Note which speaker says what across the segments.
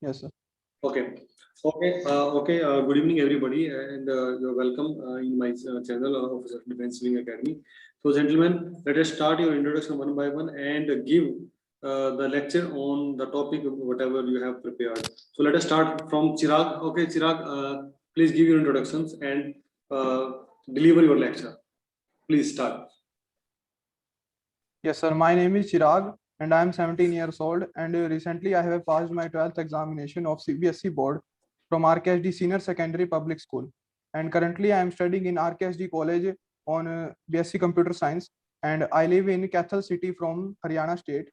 Speaker 1: Yes, sir.
Speaker 2: Okay. Good evening, everybody, and you're welcome in my channel of Defense Wing Academy. So, gentlemen, let us start your introduction one by one and give the lecture on the topic of whatever you have prepared. So, let us start from Chirag. Okay, Chirag, please give your introductions and deliver your lecture. Please start.
Speaker 1: Yes, sir. My name is Chirag, and I am 17 years old. And recently, I have passed my 12th examination of CBSE board from RKSD Senior Secondary Public School. And currently, I am studying in RKSD College on BSc Computer Science. And I live in Kathal City from Haryana State.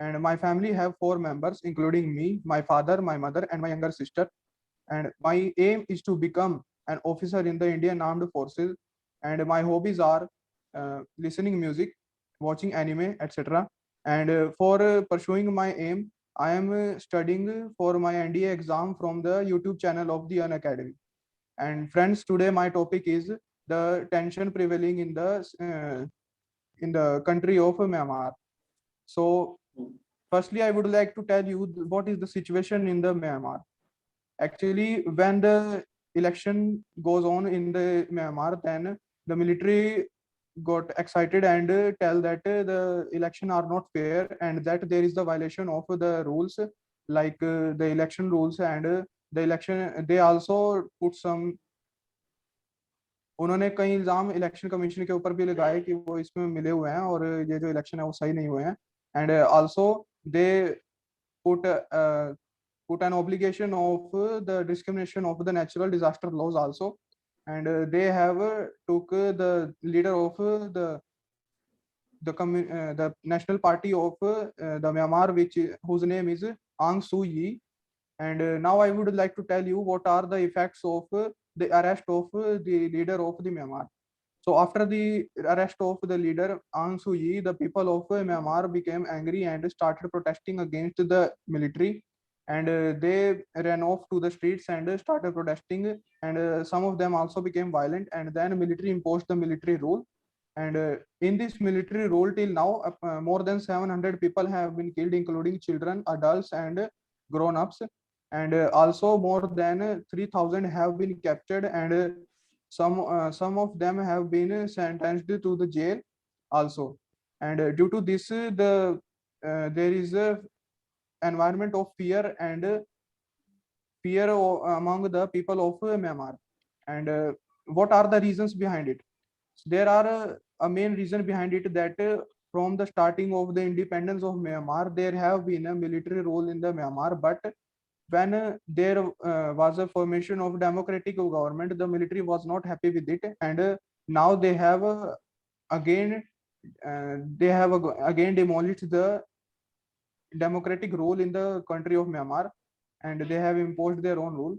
Speaker 1: And my family have 4 members, including me, my father, my mother, and my younger sister. And my aim is to become an officer in the Indian Armed Forces. And my hobbies are listening music, watching anime, etc. And for pursuing my aim, I am studying for my NDA exam from the YouTube channel of the Unacademy. And friends, today my topic is the tension prevailing in the country of Myanmar. So, firstly, I would like to tell you what is the situation in the Myanmar. Actually, when the election goes on in the Myanmar, then the military got excited and tell that the election are not fair and that there is the violation of the rules, like the election rules, and the election, they also put some, उन्होंने कई इल्जाम election commission के ऊपर भी लगाए कि वो इसमें मिले हुए हैं और ये जो इलेक्शन है वो सही नहीं हुए हैं. And also they put put an obligation of the discrimination of the natural disaster laws also, and they have took the leader of the national party of the Myanmar, which whose name is Aung Suu Kyi. And now I would like to tell you what are the effects of the arrest of the leader of the Myanmar. So after the arrest of the leader Aung Suu Kyi, the people of Myanmar became angry and started protesting against the military. And they ran off to the streets and started protesting. And some of them also became violent. And then military imposed the military rule. And in this military rule till now, more than 700 people have been killed, including children, adults, and grown-ups. And also more than 3,000 have been captured, and some of them have been sentenced to the jail also. And due to this, there is a environment of fear and among the people of Myanmar. And what are the reasons behind it? There are a main reason behind it that from the starting of the independence of Myanmar, there have been a military rule in the Myanmar, but when there was a formation of democratic government, the military was not happy with it, and now they have again again demolished the democratic rule in the country of Myanmar, and they have imposed their own rule.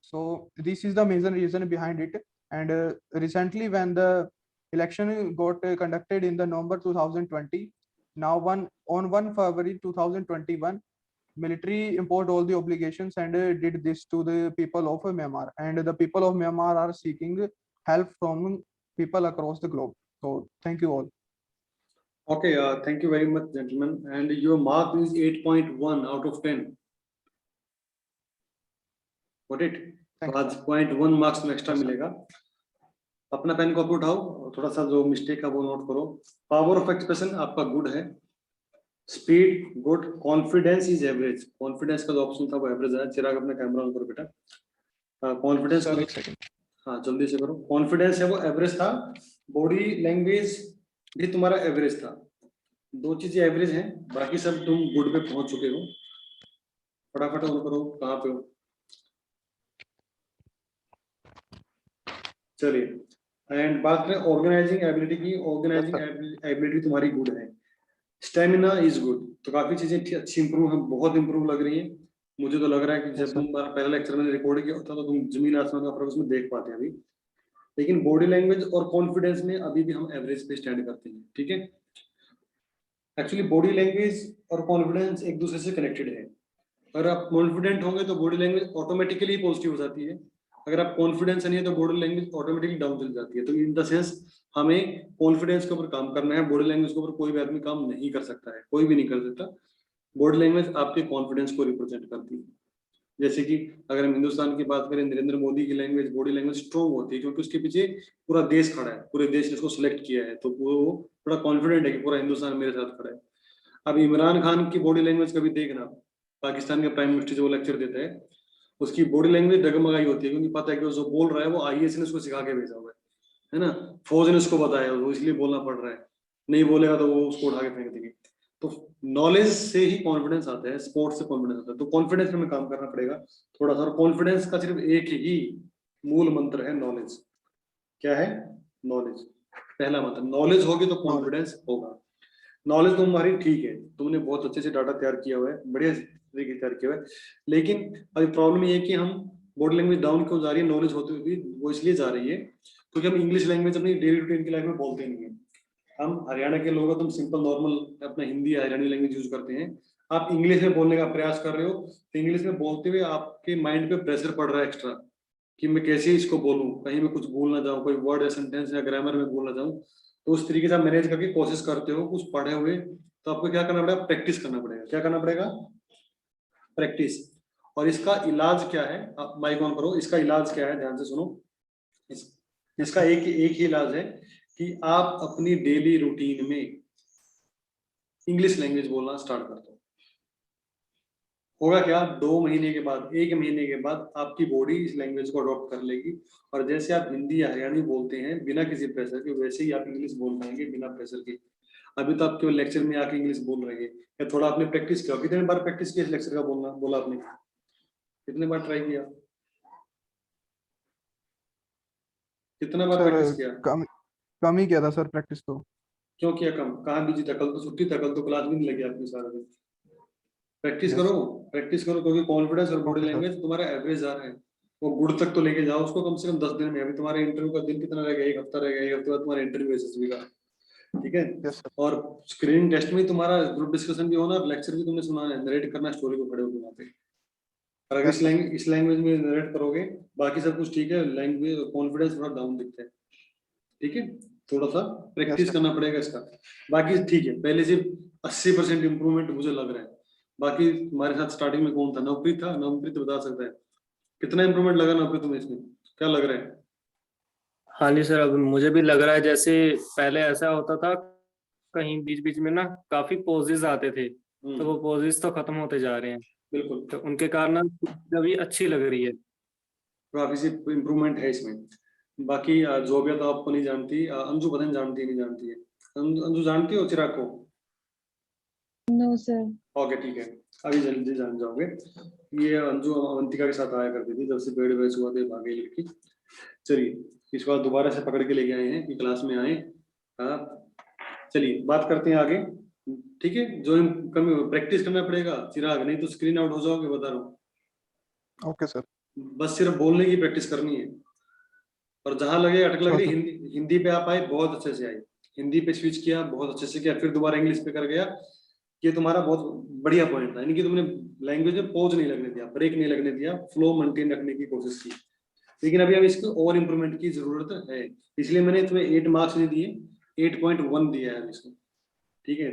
Speaker 1: So this is the major reason behind it. And recently, when the election got conducted in the November 2020, now on 1 February 2021, military imposed all the obligations and did this to the people of Myanmar. And the people of Myanmar are seeking help from people across the globe. So thank you all.
Speaker 2: Okay, thank you very much, gentlemen. And your mark is 8.1 out of 10. Got it? आज 0.1 marks में extra मिलेगा. अपना pen copy उठाओ, थोड़ा सा जो mistake है वो नोट करो. पावर ऑफ एक्सप्रेशन आपका गुड है, speed good, confidence is average. Confidence का जो ऑप्शन था वो एवरेज है. चिराग अपना कैमरा ऑन करो बेटा. कॉन्फिडेंस, हाँ जल्दी से करो. कॉन्फिडेंस है वो एवरेज था. बॉडी लैंग्वेज भी तुम्हारा एवरेज था. 2 चीजें एवरेज हैं, बाकी सब तुम गुड पे पहुंच चुके हो. फटाफट ऑन करो. कहाँ पे हो? चलिए. एंड बात करें ऑर्गेनाइजिंग एबिलिटी की. ऑर्गेनाइजिंग एबिलिटी तुम्हारी गुड है. Stamina is good. तो काफी चीजें अच्छी इंप्रूव है, बहुत इंप्रूव लग रही है. मुझे तो लग रहा है कि जब तुम पहला लेक्चर में रिकॉर्ड किया होता तो तुम जमीन आसमान का फर्क उसमें देख पाते हैं अभी. लेकिन बॉडी लैंग्वेज और कॉन्फिडेंस में अभी भी हम एवरेज पे स्टैंड करते हैं. ठीक है. एक्चुअली बॉडी लैंग्वेज और कॉन्फिडेंस एक दूसरे से कनेक्टेड है. अगर आप कॉन्फिडेंट होंगे तो बॉडी लैंग्वेज ऑटोमेटिकली पॉजिटिव हो जाती है. अगर आप कॉन्फिडेंस नहीं है तो बॉडी लैंग्वेज ऑटोमेटिकली डाउन चली जाती है. तो इन द सेंस हमें कॉन्फिडेंस के ऊपर काम करना है. बॉडी लैंग्वेज के ऊपर कोई भी आदमी काम नहीं कर सकता है, कोई भी नहीं कर सकता. बॉडी लैंग्वेज आपके कॉन्फिडेंस को रिप्रेजेंट करती है. जैसे कि अगर हम हिंदुस्तान की बात करें, नरेंद्र मोदी की लैंग्वेज, बॉडी लैंग्वेज स्ट्रॉन्ग होती है, क्योंकि उसके पीछे पूरा देश खड़ा है, पूरे देश ने उसको सिलेक्ट किया है, तो वो थोड़ा कॉन्फिडेंट है कि पूरा हिंदुस्तान मेरे साथ खड़ा है। अब इमरान खान की बॉडी लैंग्वेज कभी देखना, पाकिस्तान के प्राइम मिनिस्टर जो लेक्चर देता है, उसकी बॉडी लैंग्वेज डगमगाई होती है, क्योंकि पता है कि वो जो बोल रहा है वो आईएएस ने उसको सिखा के भेजा हुआ है ना, फौज ने उसको बताया, वो इसलिए बोलना पड़ रहा है, नहीं बोलेगा तो वो उसको उठा के फेंक देंगे। तो नॉलेज से ही कॉन्फिडेंस आता है, स्पोर्ट्स से कॉन्फिडेंस आता है, तो कॉन्फिडेंस में हमें काम करना पड़ेगा थोड़ा सा। कॉन्फिडेंस का सिर्फ एक ही मूल मंत्र है, नॉलेज। क्या है? नॉलेज। पहला मंत्र, नॉलेज होगी तो कॉन्फिडेंस होगा। नॉलेज तुम्हारी ठीक है, तुमने बहुत अच्छे से डाटा तैयार किया हुआ है, बढ़िया तरीके से तैयार किया हुआ है, लेकिन अभी प्रॉब्लम ये है कि हम बॉडी लैंग्वेज डाउन क्यों जा रही है, नॉलेज होते हुए भी वो इसलिए जा रही है क्योंकि हम इंग्लिश लैंग्वेज अपनी डेली रूटीन की लाइफ में बोलते नहीं है। हम हरियाणा के लोग, तुम सिंपल नॉर्मल अपना हिंदी या हरियाणी लैंग्वेज यूज करते हैं, आप इंग्लिश में बोलने का प्रयास कर रहे हो, तो इंग्लिश में बोलते हुए आपके माइंड पे प्रेशर पड़ रहा है एक्स्ट्रा, कि मैं कैसे इसको बोलूं, कहीं मैं कुछ भूल ना जाऊं, कोई वर्ड या सेंटेंस या ग्रामर में भूल ना जाऊं। तो उस तरीके से आप मैनेज करके कोशिश करते हो कुछ पढ़े हुए, तो आपको क्या करना पड़ेगा? प्रैक्टिस करना पड़ेगा। क्या करना पड़ेगा? प्रैक्टिस। और इसका इलाज क्या है? आप माइक ऑन करो। इसका इलाज क्या है, ध्यान से सुनो। इसका एक ही इलाज है कि आप अपनी डेली रूटीन में इंग्लिश लैंग्वेज बोलना स्टार्ट कर दो। होगा क्या? 2 महीने के बाद, 1 महीने के बाद आपकी बॉडी इस लैंग्वेज को अडॉप्ट कर लेगी, और जैसे आप हिंदी या हरियाणी बोलते हैं बिना किसी प्रेशर के, वैसे ही आप इंग्लिश बोल पाएंगे बिना प्रेशर के। अभी तो आप केवल लेक्चर में आके इंग्लिश बोल रहे हैं, या थोड़ा आपने प्रैक्टिस किया। कितने बार प्रैक्टिस किया इस लेक्चर का बोला आपने? कितने बार ट्राई किया? कितना बार
Speaker 1: सर
Speaker 2: प्रैक्टिस किया?
Speaker 1: कम ही किया था सर प्रैक्टिस तो।
Speaker 2: क्यों किया कम? कहाँ बिजी था? कल तो छुट्टी था, कल तो क्लास भी नहीं लगी आपकी सारा दिन। प्रैक्टिस करो, प्रैक्टिस करो, क्योंकि कॉन्फिडेंस और बॉडी
Speaker 1: ओके सर।
Speaker 2: लैंग्वेज तुम्हारा एवरेज आ रहा है, वो गुड़ तक तो लेके जाओ उसको कम से कम 10 दिन में। अभी तुम्हारे इंटरव्यू का दिन कितना रहेगा? 1 हफ्ता रहेगा, 1 हफ्ते बाद तुम्हारा इंटरव्यू एसएसबी का, ठीक है?
Speaker 1: Yes sir.
Speaker 2: और स्क्रीनिंग टेस्ट में तुम्हारा ग्रुप डिस्कशन भी होना, और लेक्चर भी तुमने सुनाना है, नरेट करना, स्टोरी को खड़े होकर वहाँ पे। और अगर
Speaker 1: यस सर।
Speaker 2: इस लैंग्वेज में नरेट करोगे, बाकी सब कुछ ठीक है, लैंग्वेज कॉन्फिडेंस थोड़ा डाउन दिखता है, ठीक है? थोड़ा सा
Speaker 1: यस
Speaker 2: प्रैक्टिस
Speaker 1: सर।
Speaker 2: करना पड़ेगा इसका। बाकी ठीक है, पहले से 80% इंप्रूवमेंट मुझे लग रहा है। बाकी तुम्हारे साथ स्टार्टिंग में कौन था? नवप्रीत था। नवप्रीत बता सकता है कितना इंप्रूवमेंट लगा नवप्रीत तुम्हें इसमें? क्या लग रहा है?
Speaker 3: हाँ जी सर, अब मुझे भी लग रहा है जैसे पहले ऐसा होता था, कहीं बीच बीच में ना काफी पोजेस आते थे, तो वो पोजेस तो खत्म होते जा रहे हैं,
Speaker 2: बिल्कुल,
Speaker 3: तो उनके कारण अभी अच्छी लग रही है।
Speaker 2: काफी सी इंप्रूवमेंट है इसमें। बाकी जोबिया तो आपको नहीं जानती, अंजू पता नहीं जानती है, नहीं जानती है। अंजू जानती हो चिराग को?
Speaker 4: No sir.
Speaker 2: ओके ठीक है, अभी जल्दी जान जाओगे। ये अंजू अवंतिका के साथ आया करती थी, जब से पेड़ बैच हुआ थे, भागे लड़की। चलिए, इस बार दोबारा से पकड़ के लेके आए हैं कि क्लास में आए। चलिए बात करते हैं आगे, ठीक है? जो कम प्रैक्टिस करना पड़ेगा चिराग, नहीं तो स्क्रीन आउट हो जाओगे, बता रहा हूँ।
Speaker 1: Okay sir.
Speaker 2: बस सिर्फ बोलने की प्रैक्टिस करनी है, और जहां लगे अटक लग रही, हिंदी पे आप आए, बहुत अच्छे से आए, हिंदी पे स्विच किया, बहुत अच्छे से किया, फिर दोबारा इंग्लिश पे कर गया। ये तुम्हारा बहुत बढ़िया पॉइंट था, यानी कि तुमने लैंग्वेज में पॉज नहीं लगने दिया, ब्रेक नहीं लगने दिया, फ्लो मेंटेन रखने की कोशिश की। लेकिन अभी हमें इसको और इंप्रूवमेंट की जरूरत है, इसलिए मैंने तुम्हें 8 मार्क्स नहीं दिए, 8.1 दिया है इसको, ठीक है?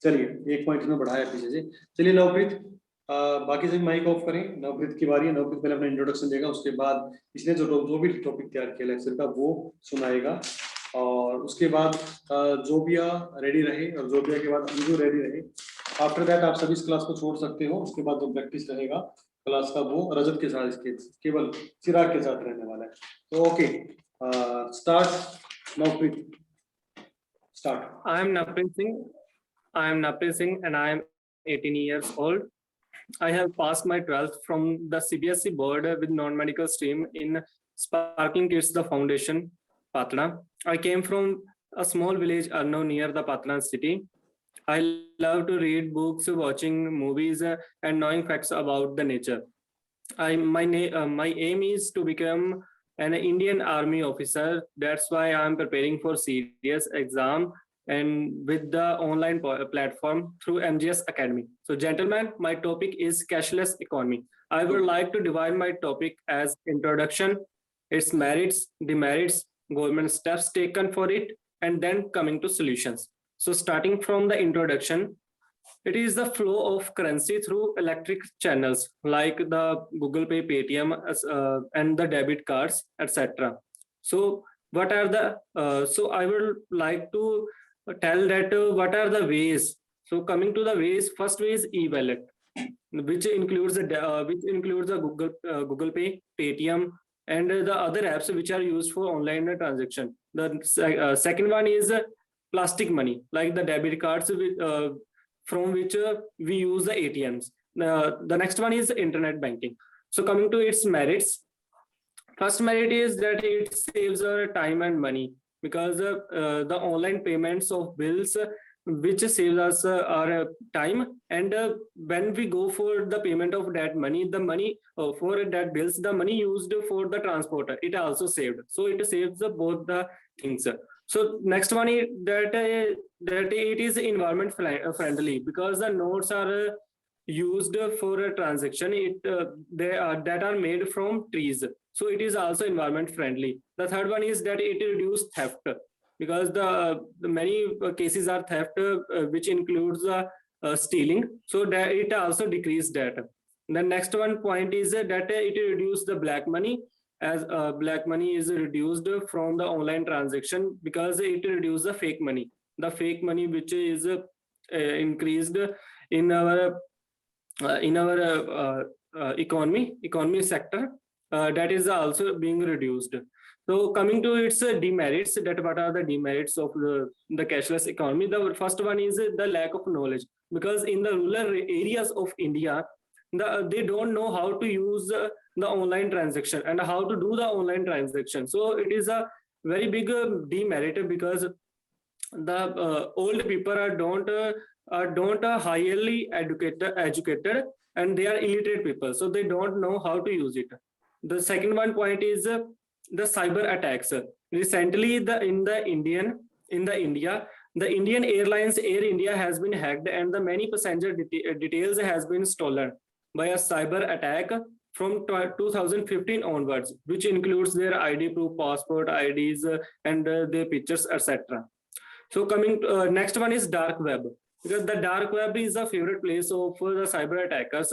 Speaker 2: चलिए, 1 पॉइंट में बढ़ाया पीछे से। चलिए नवप्रीत, बाकी सभी माइक ऑफ करें, नवप्रीत की बारी है। नवप्रीत पहले अपना इंट्रोडक्शन देगा, उसके बाद इसने जो भी टॉपिक तैयार किया लेक्चर का वो सुनाएगा, और उसके बाद जोबिया रेडी रहे, और जोबिया के बाद अंजू रेडी रहे। आफ्टर दैट आप सभी इस क्लास को छोड़ सकते हो। उसके बाद जो प्रैक्टिस रहेगा क्लास का, वो रजत के साथ, इसके केवल चिराग के साथ रहने वाला है। तो okay, start Navpreet, start.
Speaker 3: I am Naprit Singh and I am 18 years old. I have passed my 12th from the CBSE board with non-medical stream in Sparking Kids the Foundation, Patna. I came from a small village Arno near the Patna city. I love to read books, watching movies, and knowing facts about the nature. My aim is to become an Indian Army officer. That's why I am preparing for serious exam and with the online platform through MGS Academy. So gentlemen, my topic is cashless economy. I would like to divide my topic as introduction, its merits, demerits, government steps taken for it, and then coming to solutions. So starting from the introduction, It is the flow of currency through electric channels like the Google Pay, Paytm, and the debit cards, etc. So what are the so I would like to tell that what are the ways. So coming to the ways, first way is e-wallet, which includes the Google Pay, Paytm, and the other apps which are used for online transaction. The second one is plastic money, like the debit cards from which we use the ATMs. The next one is internet banking. So coming to its merits, first merit is that it saves our time and money, because the online payments of bills which saves us our time, and when we go for the payment of that money, the money for that bills, the money used for the transporter, it also saved. So it saves both the things. So next one is that it is environment friendly, because the notes are used for a transaction, they are that are made from trees, so it is also environment friendly. The third one is that it reduces theft, because the many cases are theft which includes stealing, so that it also decreases that. The next one point is that it reduces the black money, as black money is reduced from the online transaction, because it reduces the fake money which is increased in our economy sector, that is also being reduced. So coming to its demerits, that what are the demerits of the cashless economy? The first one is the lack of knowledge, because in the rural areas of India, they don't know how to use the online transaction and how to do the online transaction. So it is a very big demerit, because the old people don't highly educated, and they are illiterate people, so they don't know how to use it. The second one point is the cyber attacks. Recently, the India, the Indian Airlines Air India has been hacked, and the many passenger details has been stolen by a cyber attack from 2015 onwards, which includes their ID proof, passport, IDs, and their pictures, etc. So coming to, next one is dark web, because the dark web is a favorite place of the cyber attackers,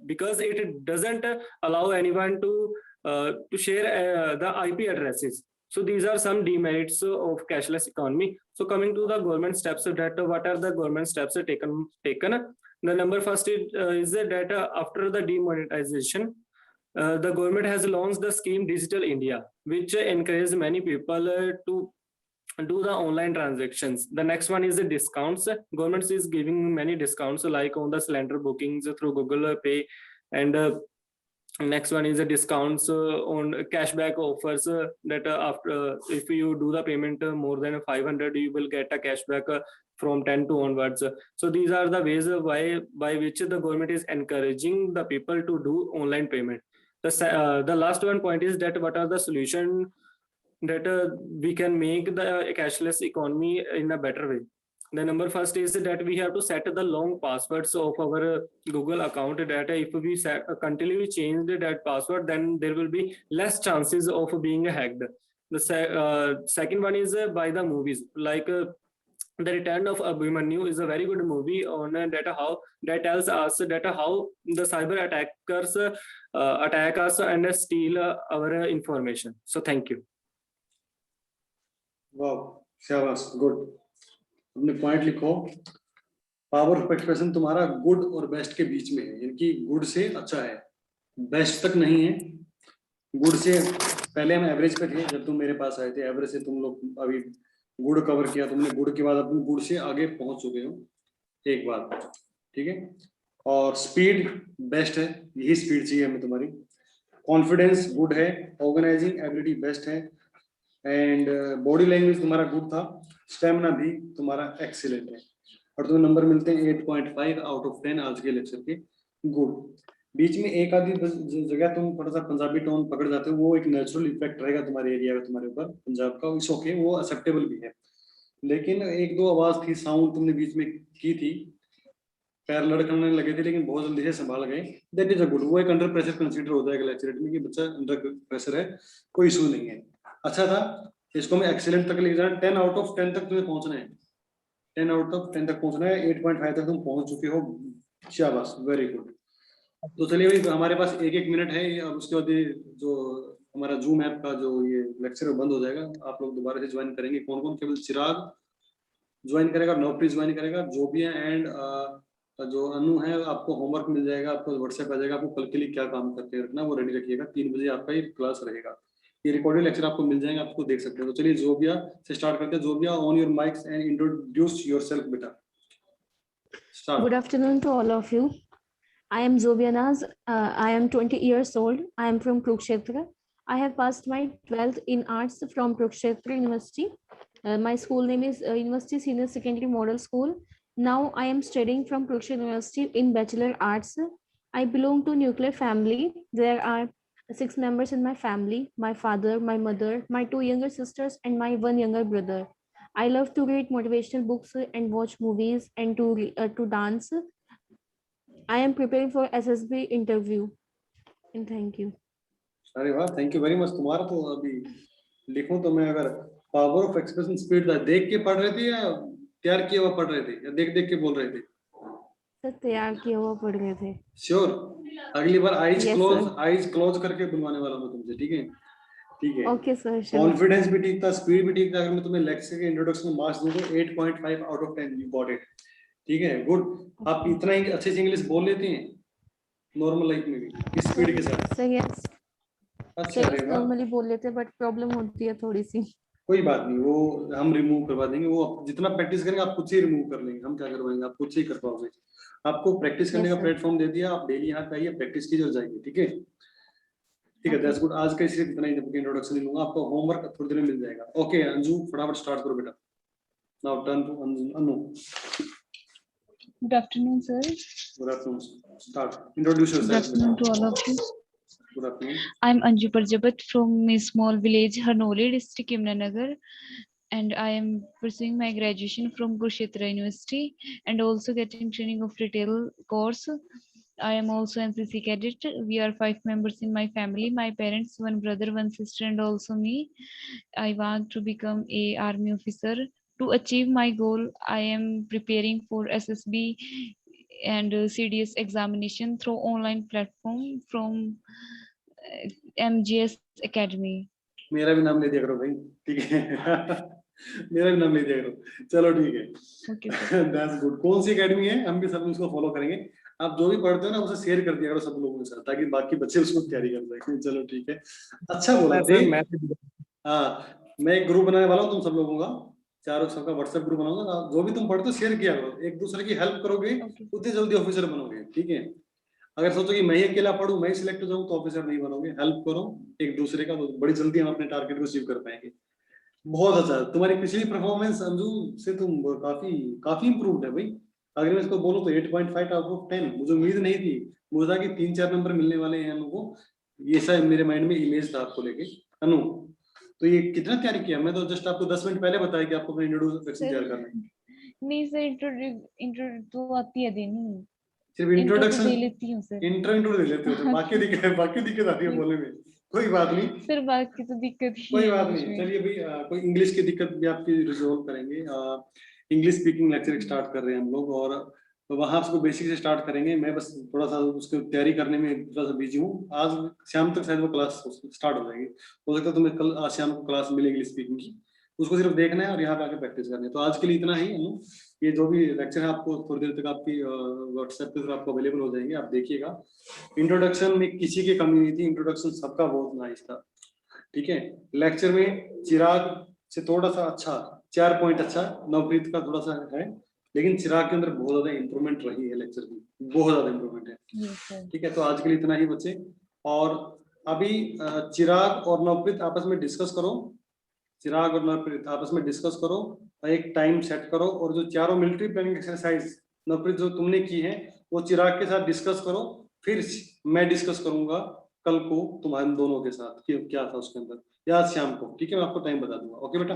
Speaker 3: because it doesn't allow anyone to share the IP addresses. So these are some demerits of cashless economy. So coming to the government steps, that what are the government steps taken? The number first is that after the demonetization, the government has launched the scheme Digital India, which encourages many people to do the online transactions. The next one is the discounts. Government is giving many discounts, like on the cylinder bookings through Google Pay, and next one is the discounts on cashback offers, that after if you do the payment more than 500, you will get a cashback from 10 to onwards. So these are the ways by which the government is encouraging the people to do online payment. The last one point is that what are the solution that we can make the cashless economy in a better way. The number first is that we have to set the long passwords of our Google account, that if we continually change that password, then there will be less chances of being hacked. The second one is by the movies, like The Return of Abhimanyu is a very good movie on that tells us that how the cyber attackers attack us and steal our information. So thank you.
Speaker 2: वाह, शाबाश, good. अपने point लिखो. Power of expression तुम्हारा good और best के बीच में है, यानी कि गुड से अच्छा है, बेस्ट तक नहीं है. गुड से पहले हम एवरेज पे थे जब तुम मेरे पास आए थे, एवरेज से तुम लोग अभी गुड कवर किया तुमने, गुड के बाद तुम गुड से आगे पहुंच चुके हो. एक बात ठीक है. और स्पीड बेस्ट है, यही स्पीड चाहिए हमें तुम्हारी. कॉन्फिडेंस गुड है, ऑर्गेनाइजिंग एबिलिटी बेस्ट है, एंड बॉडी लैंग्वेज तुम्हारा गुड था, स्टेमिना भी तुम्हारा एक्सीलेंट है, और तुम्हें नंबर मिलते हैं 8.5 आउट ऑफ 10 आज के लेक्चर के. गुड. बीच में एक आधी जगह तुम थोड़ा सा पंजाबी टोन पकड़ जाते हो, वो एक नेचुरल इफेक्ट रहेगा तुम्हारे एरिया में, तुम्हारे ऊपर पंजाब का, इट्स ओके, वो एक्सेप्टेबल भी है. लेकिन एक दो आवाज थी, साउंड तुमने बीच में की थी, पैर लड़खड़ाने लगे थे, लेकिन बहुत जल्दी से संभाल गए. That is a good. वो एक अंडर प्रेशर कंसीडर होता है लेक्चर में कि बच्चा अंडर प्रेशर है, कोई इशू नहीं है, अच्छा था. इसको मैं एक्सीलेंट तक लेके जाना, 10 आउट ऑफ 10 तक तुम्हें पहुंचना है. 10 आउट ऑफ 10 तक पहुंचना है, 8.5 तक तुम पहुंच चुके हो, शाबाश, वेरी गुड। तो चलिए भाई, हमारे पास 1-1 मिनट है, अब उसके बाद ये जो हमारा जूम ऐप का जो ये लेक्चर बंद हो जाएगा, आप लोग दोबारा से ज्वाइन करेंगे। कौन कौन? केवल चिराग ज्वाइन करेगा, नवप्रीत ज्वाइन करेगा, जोबिया एंड जो अनु है, आपको होमवर्क मिल जाएगा, आपको व्हाट्सएप आ जाएगा, आपको कल के लिए क्या काम करके रखना वो रेडी रखिएगा। 3 बजे आपका ये क्लास रहेगा, ये रिकॉर्डेड लेक्चर आपको मिल जाएंगे, आपको देख सकते हो। तो चलिए जोबिया से स्टार्ट करते हैं। Zobia, on your mics and introduce yourself बेटा, start.
Speaker 5: Good afternoon to all of you. I am Zobia Naz. I am 20 years old. I am from Kurukshetra. I have passed my 12th in arts from Kurukshetra University. My school name is University Senior Secondary Model School. Now I am studying from Kurukshetra University in Bachelor Arts. I belong to nuclear family. There are 6 members in my family: my father, my mother, my 2 younger sisters, and my 1 younger brother. I love to read motivational books and watch movies and to dance. I am preparing for SSB interview. And thank you.
Speaker 2: अरे वाह, thank you very much. तुम्हारा तो अभी लिखूं तो मैं, अगर power of expression speed था, देख के पढ़ रहे थे या तैयार किया हुआ पढ़ रहे थे, या देख देख के बोल रहे थे?
Speaker 5: सर तैयार किया हुआ पढ़ रहे थे।
Speaker 2: श्योर? अगली बार eyes
Speaker 5: Yes,
Speaker 2: close,
Speaker 5: sir.
Speaker 2: Eyes close करके बुलवाने वाला हूँ तुमसे, ठीक है? ठीक है।
Speaker 5: ओके सर,
Speaker 2: कॉन्फिडेंस भी ठीक था, स्पीड भी ठीक था। अगर मैं तुम्हें लेक्चर के इंट्रोडक्शन में मार्क्स दूं तो 8.5 out of 10 you got it, ठीक है? गुड। आप इतना ही अच्छे से इंग्लिश बोल लेते हैं नॉर्मल लाइफ में भी इस स्पीड के साथ?
Speaker 5: सर यस
Speaker 2: अच्छा,
Speaker 5: सर,
Speaker 2: अरे वाह,
Speaker 5: नॉर्मली बोल लेते बट प्रॉब्लम होती है थोड़ी सी।
Speaker 2: कोई बात नहीं, वो हम रिमूव करवा देंगे। वो जितना प्रैक्टिस करेंगे आप खुद से रिमूव कर लेंगे, हम क्या करवाएंगे, आप खुद से ही कर पाओगे। आपको प्रैक्टिस करने
Speaker 5: Yes,
Speaker 2: का
Speaker 5: sir.
Speaker 2: प्लेटफॉर्म दे दिया, आप डेली यहाँ पे आइए, प्रैक्टिस कीजिए और जाइए, ठीक है? ठीक है, दैट्स गुड। आज का सिर्फ इतना ही इंट्रोडक्शन नहीं लूंगा, आपको होमवर्क थोड़ी देर में मिल जाएगा। ओके अंजू, फटाफट स्टार्ट करो बेटा। Now turn to Anu.
Speaker 4: Good afternoon, sir.
Speaker 2: Good afternoon, start, introduce
Speaker 4: Good
Speaker 2: yourself.
Speaker 4: afternoon to all of you.
Speaker 2: Good afternoon.
Speaker 4: I'm Anju Parjabat from a small village, Harnoli district, Yamuna, and I am pursuing my graduation from Kurukshetra University and also getting training of retail course. I am also NCC cadet. We are 5 members in my family: my parents, 1 brother, 1 sister, and also me. I want to become a army officer. To achieve my goal, I am preparing for SSB and CDS examination through online platform from MGS Academy.
Speaker 2: मेरा भी नाम ले दिया करो भाई, ठीक है? मेरा भी नाम ले दिया करो, चलो ठीक है।
Speaker 4: Okay, sir.
Speaker 2: That's good. कौन सी एकेडमी है? हम भी सब उसको फॉलो करेंगे। आप जो भी पढ़ते हो ना उसे शेयर कर दिया करो सब लोगों के साथ, ताकि बाकी बच्चे उसको तैयारी कर सकें। चलो ठीक है, अच्छा बोला। हाँ, मैं एक ग्रुप बनाने वाला हूँ तुम सब लोगों का, चारों सबका व्हाट्सएप ग्रुप बनाऊंगा। जो भी तुम पढ़ते हो शेयर किया करो, एक दूसरे की हेल्प करोगे
Speaker 4: Okay.
Speaker 2: उतनी जल्दी ऑफिसर बनोगे, ठीक है? अगर सोचो कि मैं ही अकेला पढ़ूं, मैं ही सिलेक्ट हो जाऊं, तो ऑफिसर नहीं बनोगे। हेल्प करो एक दूसरे का, तो बड़ी जल्दी हम अपने टारगेट को अचीव कर पाएंगे। बहुत अच्छा, तुम्हारी पिछली परफॉर्मेंस अंजू से तुम काफी काफी इंप्रूव्ड है भाई। अगर मैं इसको बोलूं तो 8.5 आउट ऑफ 10, मुझे उम्मीद नहीं थी। मुझे था कि 3-4 नंबर मिलने वाले हैं अनु को, ये सब मेरे माइंड में इमेज था आपको लेके। अनु, तो ये कितना तैयारी किया? मैं तो जस्ट आपको 10 मिनट पहले बताया कि आपको अपना इंट्रोडक्शन तैयार करना है।
Speaker 4: नहीं सर, इंट्रो तो आती है देनी,
Speaker 2: सिर्फ
Speaker 4: इंट्रो तो
Speaker 2: इंट्रोडक्शन,
Speaker 4: दे लेती हूँ सर।
Speaker 2: इंट्रो दे लेते हो तो बाकी दिक्कत आती है बोलने में। कोई बात नहीं,
Speaker 4: सर बाकी तो दिक्कत ही
Speaker 2: कोई
Speaker 4: है
Speaker 2: बात
Speaker 4: English
Speaker 2: नहीं।
Speaker 4: में।
Speaker 2: चलिए भाई, कोई इंग्लिश की दिक्कत भी आपकी रिजॉल्व करेंगे। इंग्लिश स्पीकिंग लेक्चर स्टार्ट कर रहे हैं हम लोग, और वहां उसको बेसिक से स्टार्ट करेंगे। मैं बस थोड़ा सा उसकी तैयारी करने में थोड़ा सा बिजी हूँ। आज शाम तक शायद वो क्लास स्टार्ट हो जाएगी, हो सकता है तुम्हें कल आज शाम को क्लास मिलेगी इंग्लिश स्पीकिंग की, उसको सिर्फ देखना है और यहाँ पे आके प्रैक्टिस करनी है। तो आज के लिए इतना ही। ये जो भी लेक्चर है आपको थोड़ी देर तक आपकी व्हाट्सएप पे आपको अवेलेबल हो जाएंगे, आप देखिएगा। इंट्रोडक्शन में किसी की कमी नहीं थी, इंट्रोडक्शन सबका बहुत नाइस था, ठीक है? लेक्चर में चिराग से थोड़ा सा अच्छा, 4 पॉइंट अच्छा, नवप्रीत का थोड़ा सा है, लेकिन चिराग के अंदर बहुत ज्यादा इंप्रूवमेंट रही है लेक्चर की, बहुत ज्यादा इंप्रूवमेंट है,
Speaker 4: Yes, sir.
Speaker 2: ठीक है? तो आज के लिए इतना ही बच्चे। और अभी चिराग और नवप्रीत आपस में डिस्कस करो, चिराग और नवप्रीत आपस में डिस्कस करो, एक टाइम सेट करो, और जो चारों मिलिट्री प्लानिंग एक्सरसाइज नवप्रीत जो तुमने की है वो चिराग के साथ डिस्कस करो, फिर मैं डिस्कस करूंगा कल को तुम्हारे दोनों के साथ कि क्या था उसके अंदर, या आज शाम को, ठीक है? मैं आपको टाइम बता दूंगा। ओके बेटा?